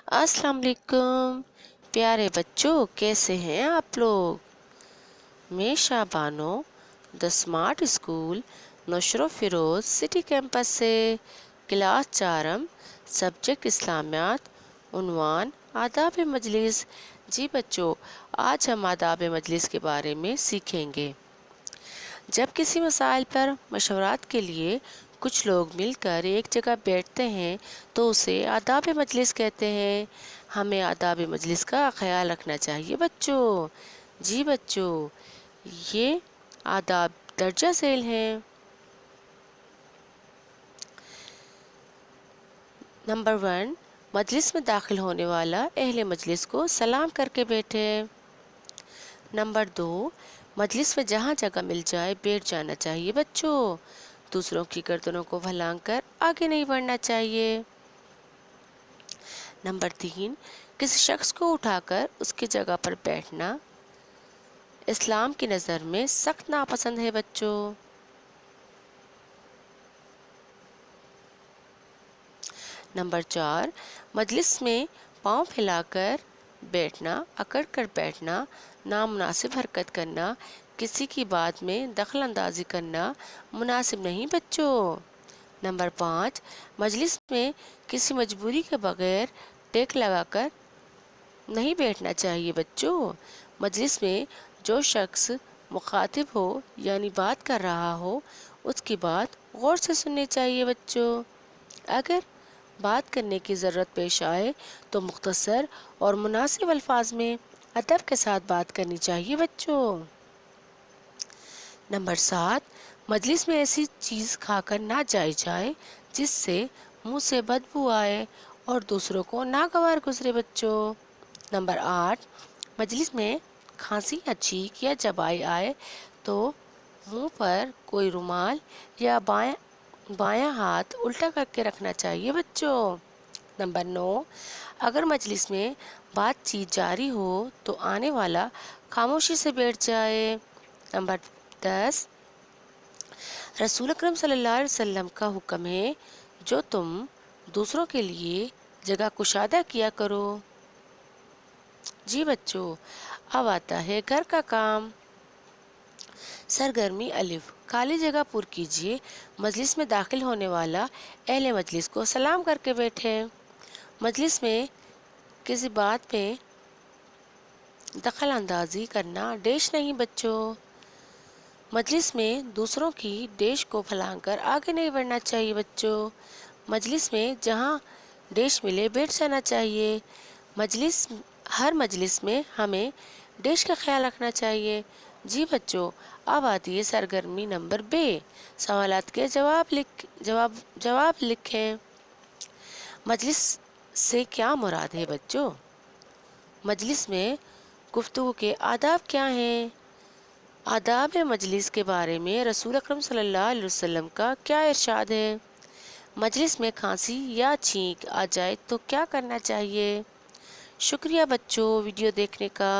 السلام علیکم پیارے بچوں، کیسے ہیں آپ لوگ؟ میں شابانو دا اسمارٹ اسکول نشر و فروز سٹی کیمپس سے کلاس چارم سبجیکٹ اسلامیات عنوان آداب مجلس۔ جی بچوں، آج ہم آداب مجلس کے بارے میں سیکھیں گے۔ جب کسی مسائل پر مشورات کے لیے کچھ لوگ مل کر ایک جگہ بیٹھتے ہیں تو اسے آداب مجلس کہتے ہیں۔ ہمیں آداب مجلس کا خیال رکھنا چاہیے بچوں۔ جی بچوں، یہ آداب درجہ ذیل ہیں۔ نمبر 1، مجلس میں داخل ہونے والا اہل مجلس کو سلام کر کے بیٹھے۔ نمبر 2، مجلس میں جہاں جگہ مل جائے بیٹھ جانا چاہیے بچوں۔ دوسروں کی گردنوں کو پھلانگ کر آگے نہیں بڑھنا چاہیے۔ نمبر 3، کسی شخص کو اٹھا کر اس کی جگہ پر بیٹھنا اسلام کی نظر میں سخت ناپسند ہے بچوں۔ نمبر 4، مجلس میں پاؤں پھیلا کر بیٹھنا، اکڑ کر بیٹھنا، نامناسب حرکت کرنا، کسی کی بات میں دخل اندازی کرنا مناسب نہیں بچوں۔ نمبر 5، مجلس میں کسی مجبوری کے بغیر ٹیک لگا کر نہیں بیٹھنا چاہیے بچوں۔ مجلس میں جو شخص مخاطب ہو یعنی بات کر رہا ہو اس کی بات غور سے سننی چاہیے بچوں۔ اگر بات کرنے کی ضرورت پیش آئے تو مختصر اور مناسب الفاظ میں ادب کے ساتھ بات کرنی چاہیے بچوں۔ نمبر 7، مجلس میں ایسی چیز کھا کر نہ جائی جائے جس سے منہ سے بدبو آئے اور دوسروں کو ناگوار گزرے بچوں۔ نمبر 8، مجلس میں کھانسی یا چھینک یا چبائی آئے تو منہ پر کوئی رومال یا بایاں ہاتھ الٹا کر کے رکھنا چاہیے بچوں۔ نمبر 9، اگر مجلس میں بات چیت جاری ہو تو آنے والا خاموشی سے بیٹھ جائے۔ نمبر 10، رسول اکرم صلی اللہ علیہ وسلم کا حکم ہے جو تم دوسروں کے لیے جگہ کشادہ کیا کرو۔ جی بچوں، اب آتا ہے گھر کا کام۔ سرگرمی الف، خالی جگہ پر کیجیے۔ مجلس میں داخل ہونے والا اہل مجلس کو سلام کر کے بیٹھے۔ مجلس میں کسی بات میں دخل اندازی کرنا ڈیش نہیں بچوں۔ مجلس میں دوسروں کی ڈیش کو پھلانگ کر آگے نہیں بڑھنا چاہیے بچوں۔ مجلس میں جہاں ڈیش ملے بیٹھ جانا چاہیے۔ ہر مجلس میں ہمیں ڈیش کا خیال رکھنا چاہیے۔ جی بچوں، اب آتی ہے سرگرمی نمبر ب، سوالات کے جواب لکھیں۔ مجلس سے کیا مراد ہے بچوں؟ مجلس میں گفتگو کے آداب کیا ہیں؟ آداب مجلس کے بارے میں رسول اکرم صلی اللہ علیہ وسلم کا کیا ارشاد ہے؟ مجلس میں کھانسی یا چھینک آ جائے تو کیا کرنا چاہیے؟ شکریہ بچوں ویڈیو دیکھنے کا۔